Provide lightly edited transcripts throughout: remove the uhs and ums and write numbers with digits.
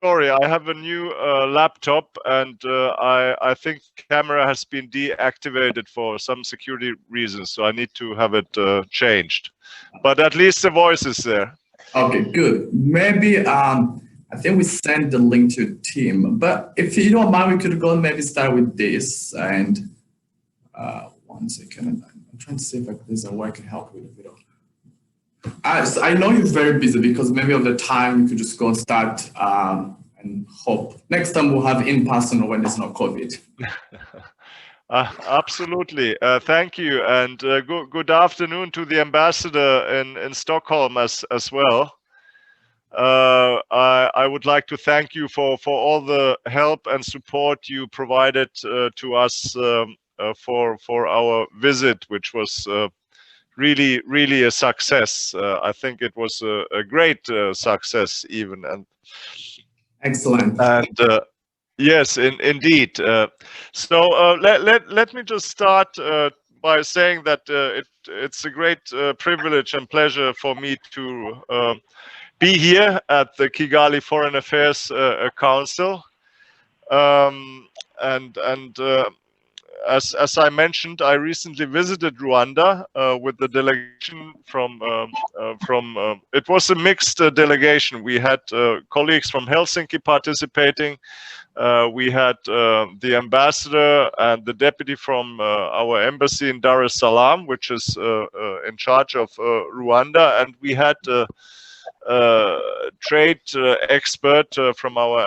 Sorry, I have a new laptop, and I think camera has been deactivated for some security reasons, so I need to have it changed. But at least the voice is there. Okay, good. Maybe I think we sent the link to Tim, but if you don't mind, we could go and maybe start with this. And 1 second, I'm trying to see if there's a way I can help with the video. So I know you're very busy because maybe of the time you could just go and start and hope next time we'll have in person when there's no COVID. Absolutely. Thank you, and good afternoon to the ambassador in Stockholm as well. I would like to thank you for all the help and support you provided to us for our visit, which was really a success. I think it was a great success even. And excellent. And yes, indeed. So let me just start by saying that it's a great privilege and pleasure for me to be here at the Kigali Foreign Affairs Council. As I mentioned, I recently visited Rwanda with the delegation from. It was a mixed delegation. We had colleagues from Helsinki participating. We had the ambassador and the deputy from our embassy in Dar es Salaam, which is in charge of Rwanda, and we had trade expert from our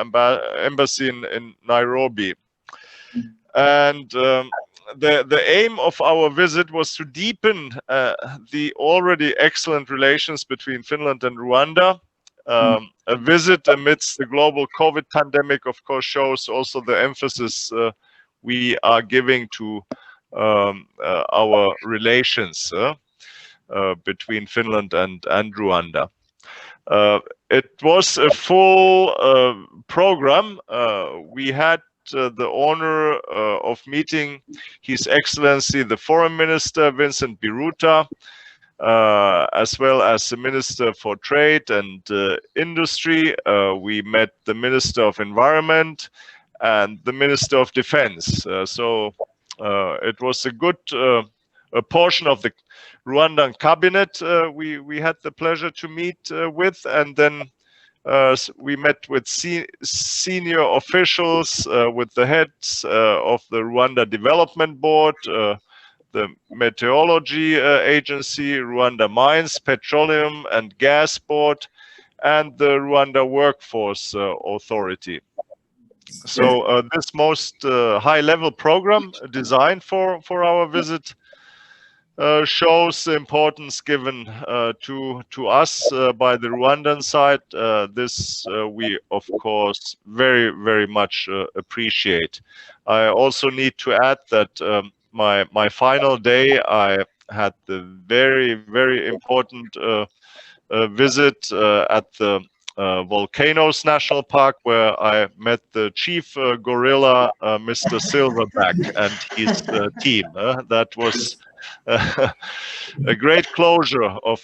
embassy in Nairobi. And the aim of our visit was to deepen the already excellent relations between Finland and Rwanda. A visit amidst the global COVID pandemic, of course, shows also the emphasis we are giving to our relations between Finland and Rwanda. It was a full program. We had the honor of meeting His Excellency the Foreign Minister Vincent Biruta, as well as the Minister for Trade and Industry. We met the Minister of Environment and the Minister of Defense. So it was a good a portion of the Rwandan cabinet we had the pleasure to meet with, and then we met with senior officials, with the heads of the Rwanda Development Board, the Meteorology Agency, Rwanda Mines, Petroleum and Gas Board, and the Rwanda Workforce Authority. So this most high-level program designed for our visit shows the importance given to us by the Rwandan side. This we of course very much appreciate. I also need to add that my final day I had the very important visit at the Volcanoes National Park, where I met the chief gorilla, Mr. Silverback, and his team. That was a great closure of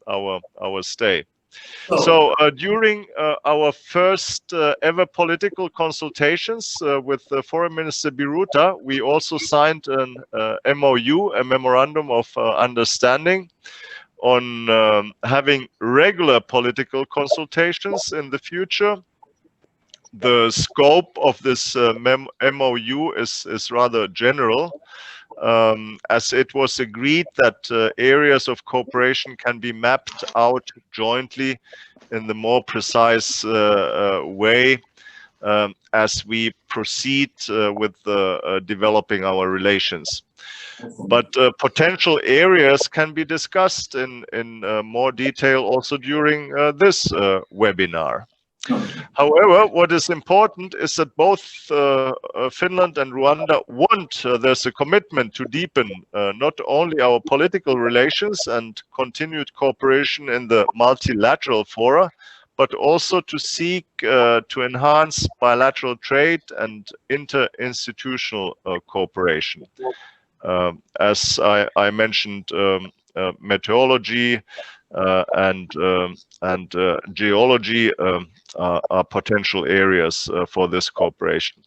our stay. So during our first ever political consultations with Foreign Minister Biruta, we also signed an MOU, a Memorandum of Understanding, on having regular political consultations in the future. The scope of this MOU is rather general, as it was agreed that areas of cooperation can be mapped out jointly in the more precise way as we proceed with developing our relations. But potential areas can be discussed in more detail also during this webinar. However, what is important is that both Finland and Rwanda want, there's a commitment to deepen not only our political relations and continued cooperation in the multilateral fora, but also to seek to enhance bilateral trade and interinstitutional cooperation. As I mentioned, meteorology, and geology are potential areas for this cooperation.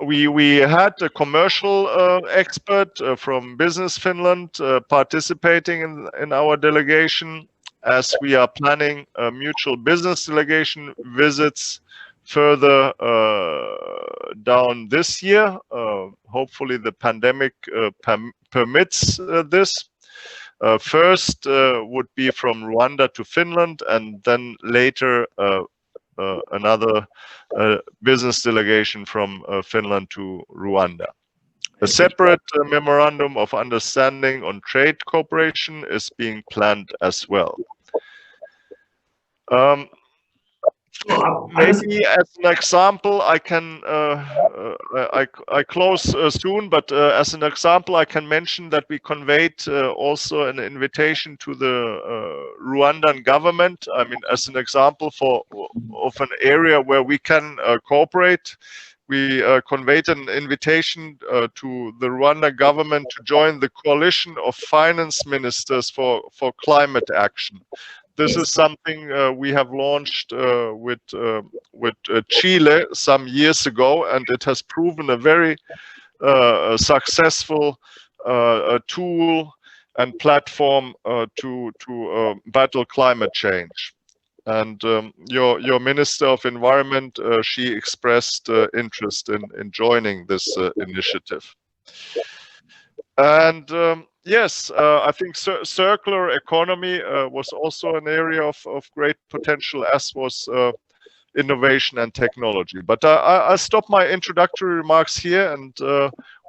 We had a commercial expert from Business Finland participating in our delegation, as we are planning mutual business delegation visits further down this year. Hopefully the pandemic permits this. First would be from Rwanda to Finland, and then later another business delegation from Finland to Rwanda. A separate memorandum of understanding on trade cooperation is being planned as well. Maybe as an example, I can I close soon, but as an example, I can mention that we conveyed also an invitation to the Rwandan government. I mean, as an example of an area where we can cooperate. We conveyed an invitation to the Rwanda government to join the coalition of finance ministers for climate action. This is something we have launched with Chile some years ago, and it has proven a very successful tool and platform to battle climate change. And your Minister of Environment, she expressed interest in joining this initiative. And yes, I think circular economy was also an area of great potential, as was innovation and technology. But I'll stop my introductory remarks here, and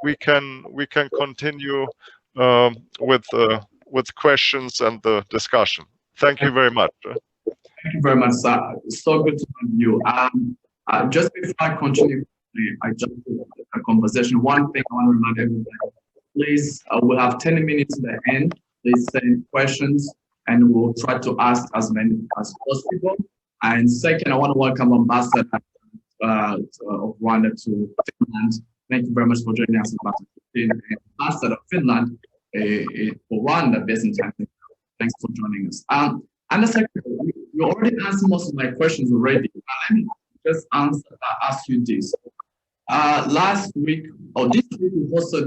we can continue with questions and the discussion. Thank you very much. Thank you very much, sir. It's so good to have you. Just before I continue, I jump to a conversation. One thing I want to remind everybody. Please, we'll have 10 minutes at the end. Please send questions, and we'll try to ask as many as possible. And second, I want to welcome Ambassador of Rwanda to Finland. Thank you very much for joining us, Ambassador of Finland for Rwanda, based in Tanzania. Thanks for joining us. And the second, you already answered most of my questions already. Let me just ask you this. Last week, or this week, we hosted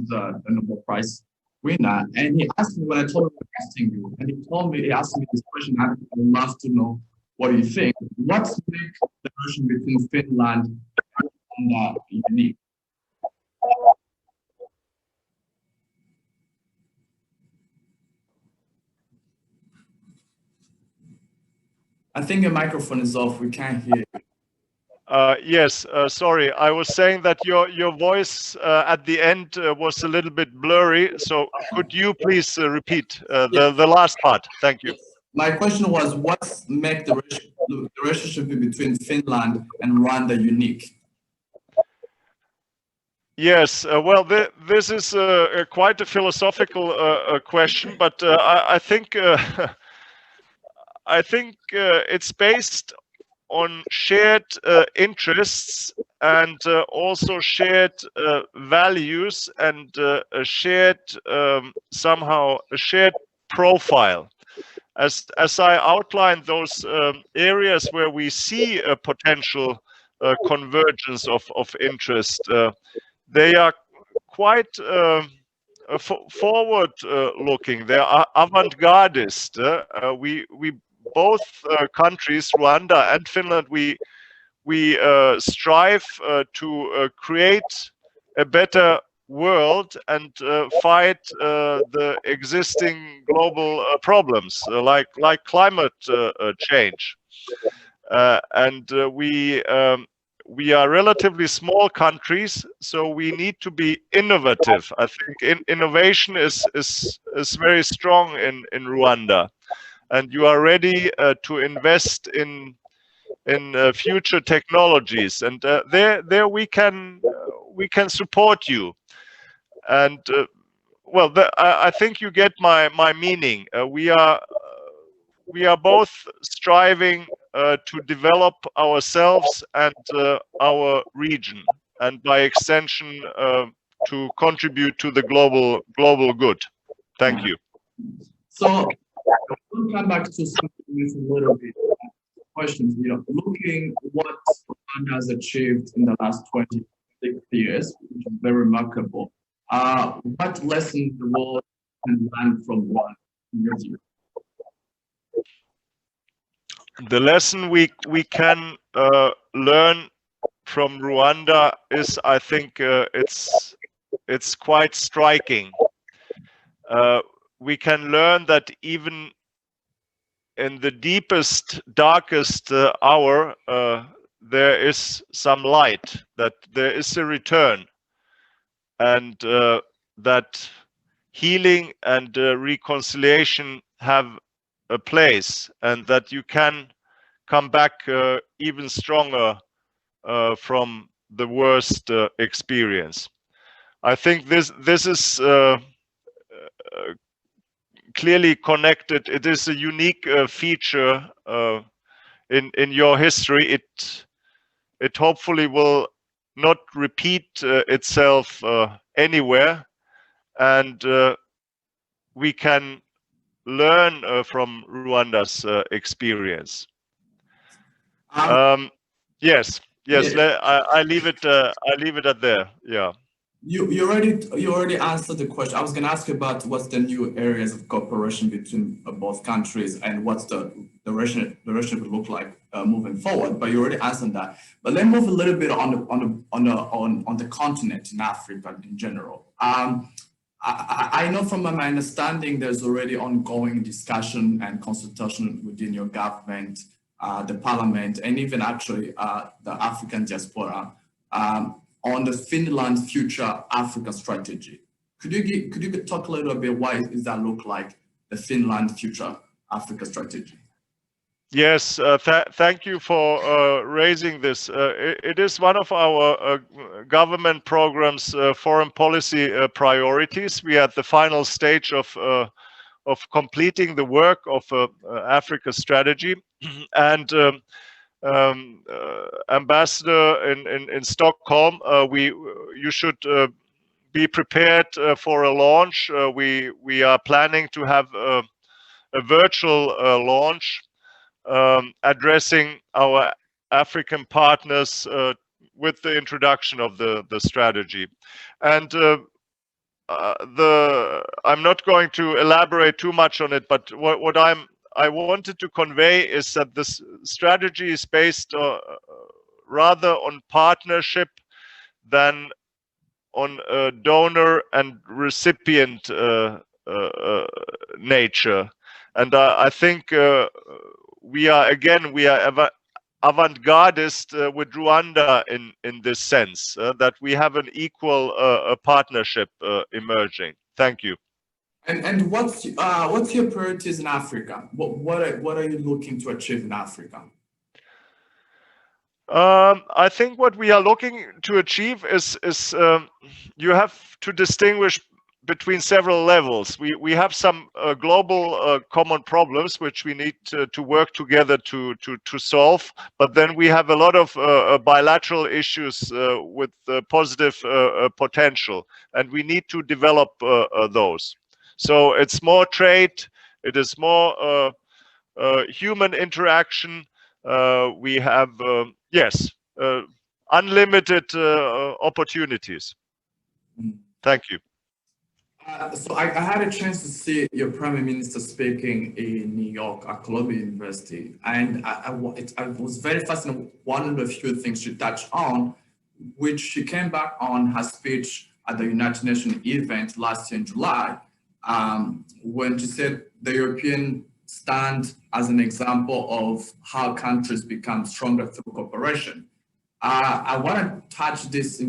the Nobel Prize winner, and he asked me when I told him I'm asking you, and he asked me this question. I would love to know what do you think. What's makes the relation between Finland and Rwanda unique? I think your microphone is off. We can't hear you. Yes, sorry. I was saying that your voice at the end was a little bit blurry. So could you please repeat the last part? Thank you. My question was, what makes the relationship between Finland and Rwanda unique? Yes, well, this is quite a philosophical question, but I think it's based on shared interests and also shared values and a shared somehow a shared profile. As I outlined those areas where we see a potential convergence of interest, they are quite forward looking. They are avant-gardist. We both countries, Rwanda and Finland, we strive to create a better world and fight the existing global problems like climate change. And we are relatively small countries, so we need to be innovative. I think innovation is very strong in Rwanda. And you are ready to invest in future technologies, and there we can support you. And well, I think you get my meaning. We are both striving to develop ourselves and our region, and by extension to contribute to the global good. Thank you. So we'll come back to something a little bit. Questions, looking what Rwanda has achieved in the last 26 years, which is very remarkable. What lessons the world can learn from Rwanda in your view? The lesson we can learn from Rwanda is, I think, it's quite striking. We can learn that even in the deepest, darkest hour, there is some light, that there is a return, and that healing and reconciliation have a place, and that you can come back even stronger from the worst experience. I think this is clearly connected. It is a unique feature in your history. It hopefully will not repeat itself anywhere, and we can learn from Rwanda's experience. Yes. I leave it at there. Yeah. You already answered the question. I was going to ask you about what's the new areas of cooperation between both countries and what's the direction would look like moving forward. But you already answered that. But let's move a little bit on the continent in Africa in general. I know from my understanding, there's already ongoing discussion and consultation within your government, the parliament, and even actually the African diaspora on the Finland Future Africa Strategy. Could you talk a little bit, why does that look like, the Finland Future Africa Strategy? Yes, thank you for raising this. It is one of our government program's foreign policy priorities. We are at the final stage of completing the work of Africa strategy, and Ambassador in Stockholm, you should be prepared for a launch. We are planning to have a virtual launch addressing our African partners with the introduction of the strategy. And I'm not going to elaborate too much on it, but what I wanted to convey is that this strategy is based rather on partnership than on donor and recipient nature. And I think we are avant-gardist with Rwanda in this sense, that we have an equal partnership emerging. Thank you. And what's your priorities in Africa? What are you looking to achieve in Africa? I think what we are looking to achieve is you have to distinguish between several levels. We have some global common problems which we need to work together to solve, but then we have a lot of bilateral issues with positive potential, and we need to develop those. So it's more trade, it is more human interaction. We have, yes, unlimited opportunities. Thank you. So I had a chance to see your Prime Minister speaking in New York at Columbia University, and I was very fascinated. One of the few things she touched on, which she came back on her speech at the United Nations event last year in July, when she said the European stand as an example of how countries become stronger through cooperation. I want to touch this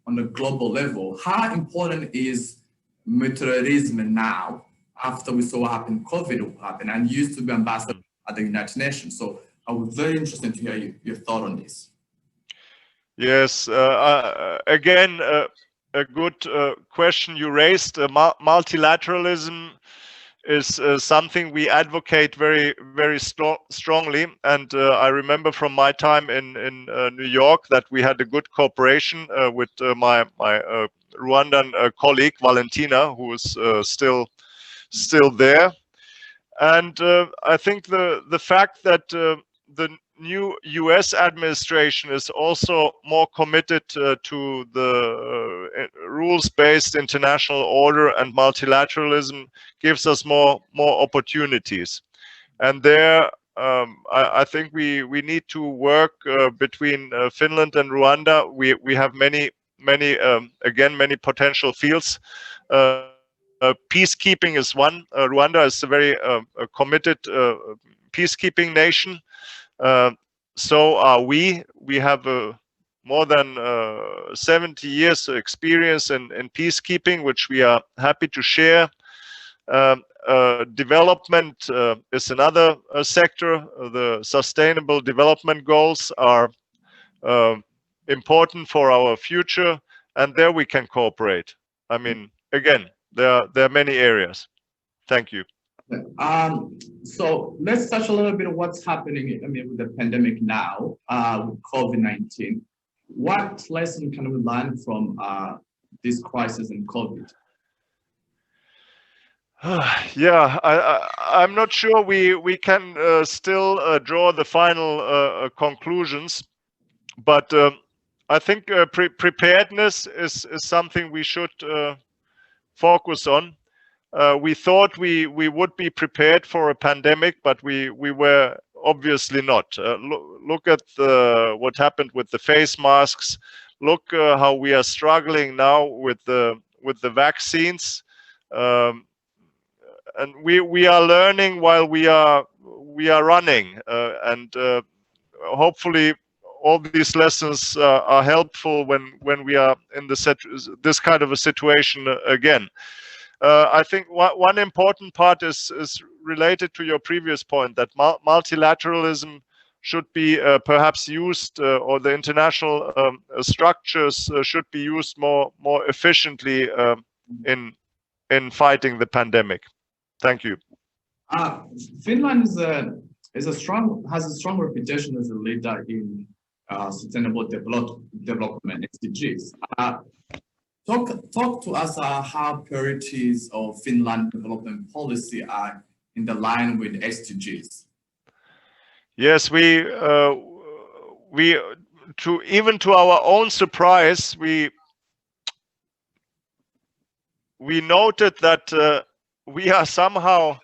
on a global level. How important is multilateralism now, after we saw what happened, COVID happened, and you used to be ambassador at the United Nations? So I was very interested to hear your thought on this. Yes, again, a good question you raised. Multilateralism is something we advocate very strongly, and I remember from my time in New York that we had a good cooperation with my Rwandan colleague Valentina, who is still there. And I think the fact that the new US administration is also more committed to the rules-based international order and multilateralism gives us more opportunities. And there, I think we need to work between Finland and Rwanda. We have many potential fields. Peacekeeping is one. Rwanda is a very committed peacekeeping nation. So are we. We have more than 70 years of experience in peacekeeping, which we are happy to share. Development is another sector. The sustainable development goals are important for our future, and there we can cooperate. I mean, again, there are many areas. Thank you. So let's touch a little bit of what's happening, I mean, with the pandemic now, with COVID-19. What lesson can we learn from this crisis in COVID? Yeah, I'm not sure we can still draw the final conclusions, but I think preparedness is something we should focus on. We thought we would be prepared for a pandemic, but we were obviously not. Look at what happened with the face masks. Look how we are struggling now with the vaccines, and we are learning while we are running, and hopefully all these lessons are helpful when we are in this kind of a situation again. I think one important part is related to your previous point, that multilateralism should be perhaps used, or the international structures should be used more efficiently in fighting the pandemic. Thank you. Finland has a strong reputation as a leader in sustainable development, SDGs. Talk to us how priorities of Finland development policy are in the line with SDGs. Yes, even to our own surprise, we noted that we are somehow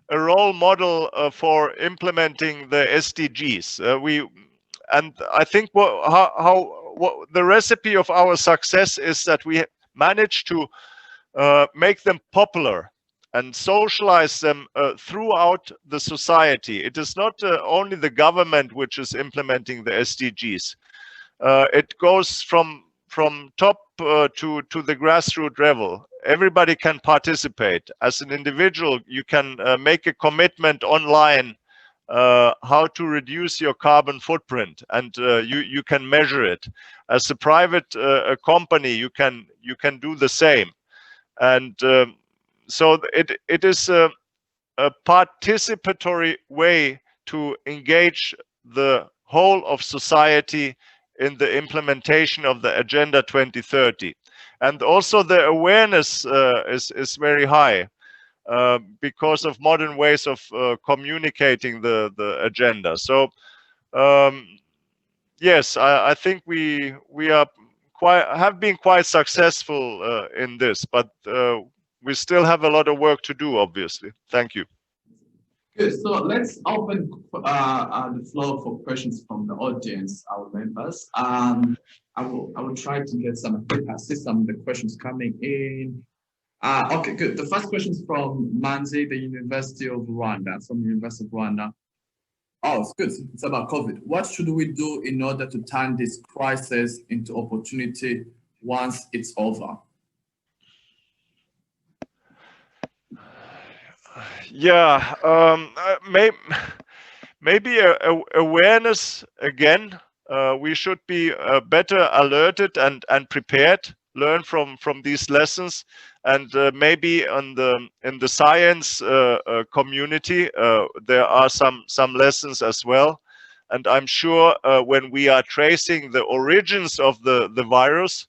a role model for implementing the SDGs. And I think what the recipe of our success is that we manage to make them popular and socialize them throughout the society. It is not only the government which is implementing the SDGs. It goes from top to the grassroots level. Everybody can participate. As an individual, you can make a commitment online how to reduce your carbon footprint, and you can measure it. As a private company, you can do the same, and so it is a participatory way to engage the whole of society in the implementation of the Agenda 2030, and also the awareness is very high. Because of modern ways of communicating the agenda. So yes, I think we have been quite successful in this, but we still have a lot of work to do, obviously. Thank you. Good. So let's open the floor for questions from the audience, our members. I will try to get some of the questions coming in. Okay, good. The first question is from Manzi, the University of Rwanda, from the University of Rwanda. Oh, it's good. It's about COVID. What should we do in order to turn this crisis into opportunity once it's over? Yeah, maybe awareness again. We should be better alerted and prepared. Learn from these lessons, and maybe in the science community there are some lessons as well. And I'm sure when we are tracing the origins of the virus,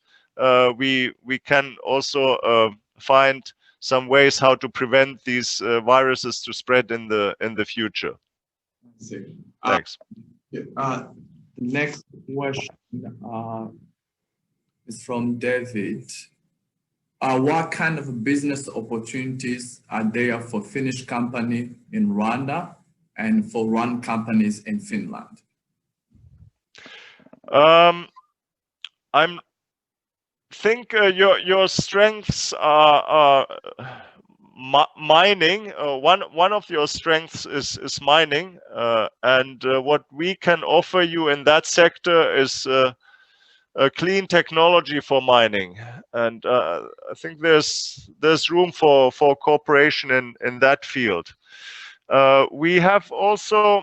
we can also find some ways how to prevent these viruses to spread in the future. Thanks. The next question is from David. What kind of business opportunities are there for Finnish company in Rwanda and for Rwandan companies in Finland? I think your strengths are mining. One of your strengths is mining, and what we can offer you in that sector is a clean technology for mining, and I think there's room for cooperation in that field. We have also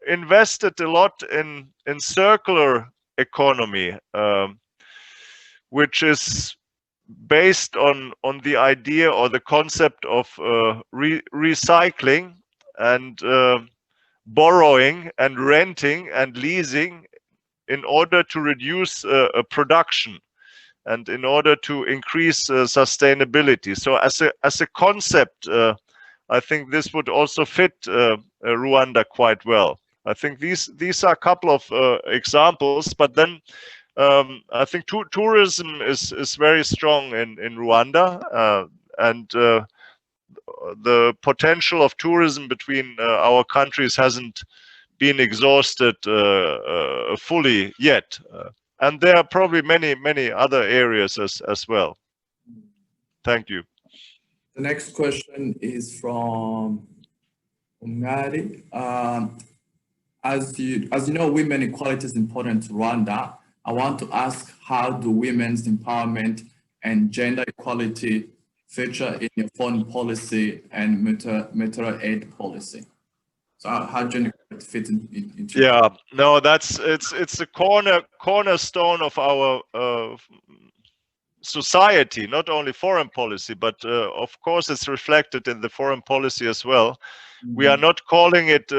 invested a lot in circular economy, which is based on the idea or the concept of recycling and borrowing and renting and leasing in order to reduce production and in order to increase sustainability. So as a concept, I think this would also fit Rwanda quite well. I think these are a couple of examples, but then I think tourism is very strong in Rwanda, and the potential of tourism between our countries hasn't been exhausted fully yet, and there are probably many other areas as well. Thank you. The next question is from Ungari. As you know, women equality is important to Rwanda. I want to ask, how do women's empowerment and gender equality feature in your foreign policy and material aid policy? So how gender equality fit into? Yeah, no, it's a cornerstone of our society, not only foreign policy, but of course it's reflected in the foreign policy as well. We are not calling it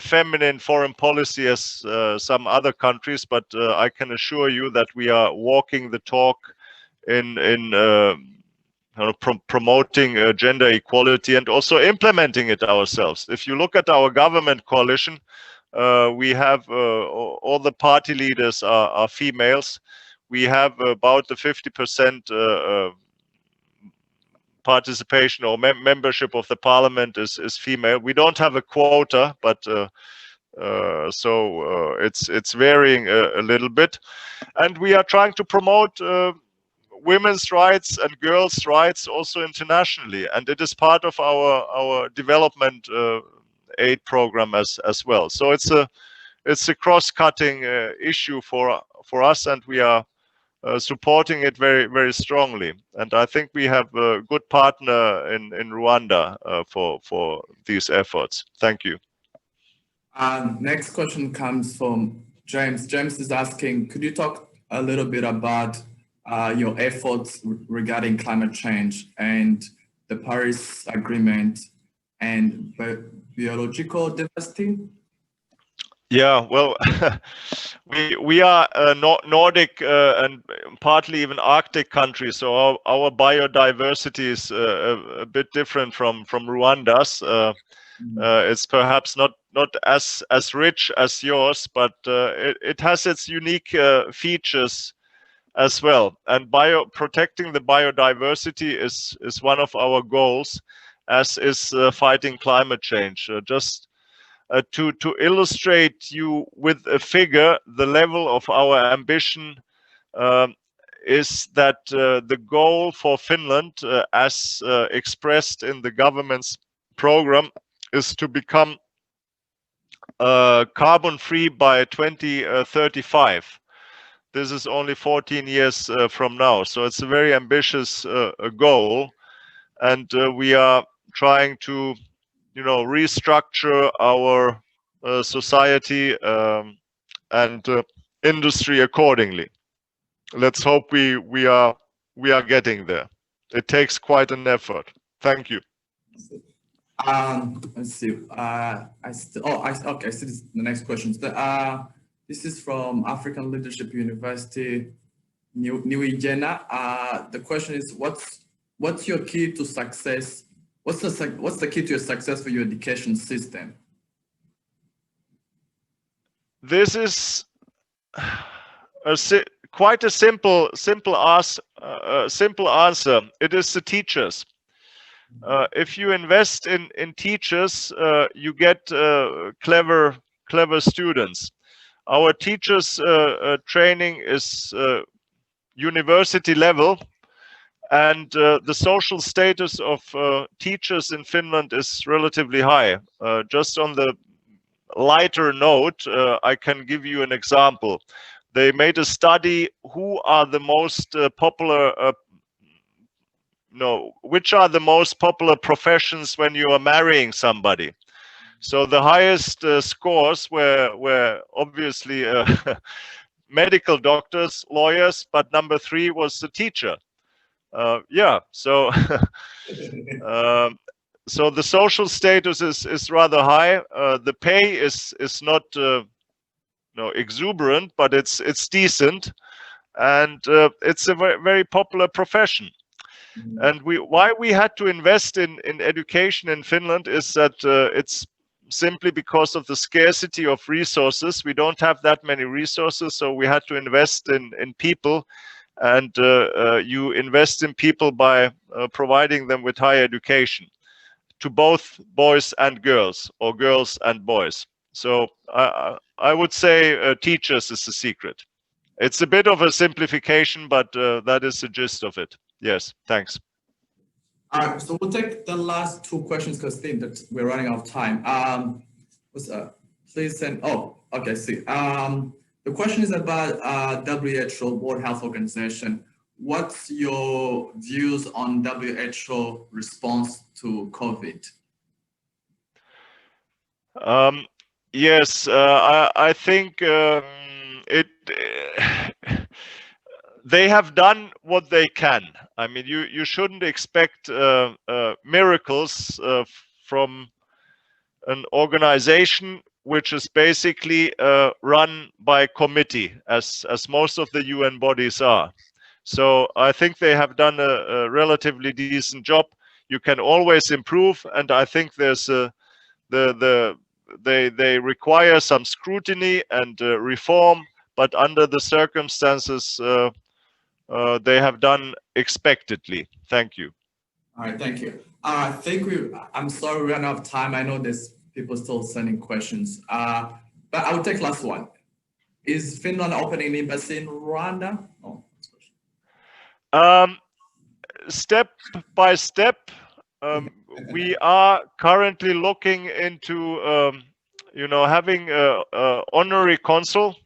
feminine foreign policy as some other countries, but I can assure you that we are walking the talk in promoting gender equality and also implementing it ourselves. If you look at our government coalition, we have all the party leaders are females. We have about the 50% participation or membership of the parliament is female. We don't have a quota, but so it's varying a little bit, and we are trying to promote women's rights and girls' rights also internationally, and it is part of our development aid program as well. So it's a cross-cutting issue for us, and we are supporting it very strongly. And I think we have a good partner in Rwanda for these efforts. Thank you. Next question comes from James. James is asking, could you talk a little bit about your efforts regarding climate change and the Paris Agreement and biological diversity? Yeah, well, we are Nordic and partly even Arctic countries, so our biodiversity is a bit different from Rwanda's. It's perhaps not as rich as yours, but it has its unique features as well. And protecting the biodiversity is one of our goals, as is fighting climate change. Just to illustrate you with a figure, the level of our ambition is that the goal for Finland, as expressed in the government's program, is to become carbon-free by 2035. This is only 14 years from now, so it's a very ambitious goal, and we are trying to restructure our society and industry accordingly. Let's hope we are getting there. It takes quite an effort. Thank you. Let's see. I see the next question. This is from African Leadership University. Niwijena. The question is, what's your key to success? What's the key to your success for your education system? This is quite a simple answer. It is the teachers. If you invest in teachers, you get clever students. Our teachers training is university level, and the social status of teachers in Finland is relatively high. Just on the lighter note, I can give you an example. They made a study who are the most popular which are the most popular professions when you are marrying somebody. So the highest scores were obviously medical doctors, lawyers, but number 3 was the teacher. Yeah, so so the social status is rather high. The pay is not exuberant, but it's decent, and it's a very popular profession. And why we had to invest in education in Finland is that it's simply because of the scarcity of resources. We don't have that many resources, so we had to invest in people. And you invest in people by providing them with higher education, to both boys and girls, or girls and boys. So I would say teachers is the secret. It's a bit of a simplification, but that is the gist of it. Yes, thanks. All right, so we'll take the last 2 questions because I think that we're running out of time. Please send. Oh, okay. See. The question is about WHO, World Health Organization. What's your views on WHO response to COVID? Yes, I think they have done what they can. I mean, you shouldn't expect miracles from an organization which is basically run by committee, as most of the UN bodies are. So I think they have done a relatively decent job. You can always improve, and I think there's they require some scrutiny and reform, but under the circumstances, they have done expectedly. Thank you. All right, thank you. I think I'm sorry we ran out of time. I know there's people still sending questions, but I will take last one. Is Finland opening an embassy in Rwanda? Oh, step by step, we are currently looking into, having a honorary consul,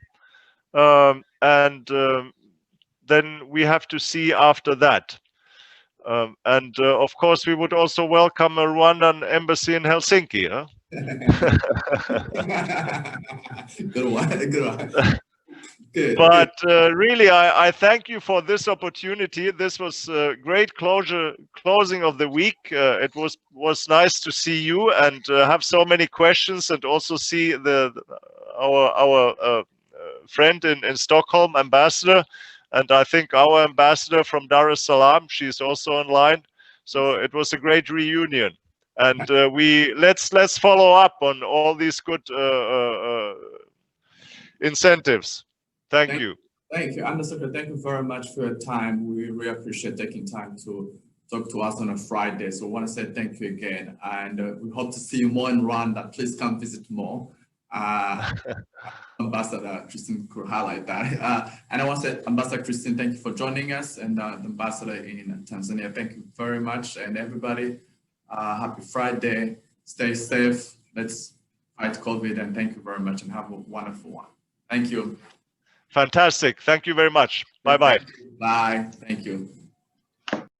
and then we have to see after that. And of course, we would also welcome a Rwandan embassy in Helsinki. Huh? Good one. Good. But really, I thank you for this opportunity. This was a great closing of the week. It was nice to see you and have so many questions, and also see our friend in Stockholm, ambassador, and I think our ambassador from Dar es Salaam. She's also online. So it was a great reunion, and let's follow up on all these good incentives. Thank you. Thank you. Understood. Thank you very much for your time. We really appreciate taking time to talk to us on a Friday. So I want to say thank you again. And we hope to see you more in Rwanda. Please come visit more. Ambassador Christine could highlight that. And I want to say, Ambassador Christine, thank you for joining us. And the ambassador in Tanzania, thank you very much. And everybody, happy Friday. Stay safe. Let's fight COVID. And thank you very much, and have a wonderful one. Thank you. Fantastic. Thank you very much. Bye-bye. Bye. Thank you.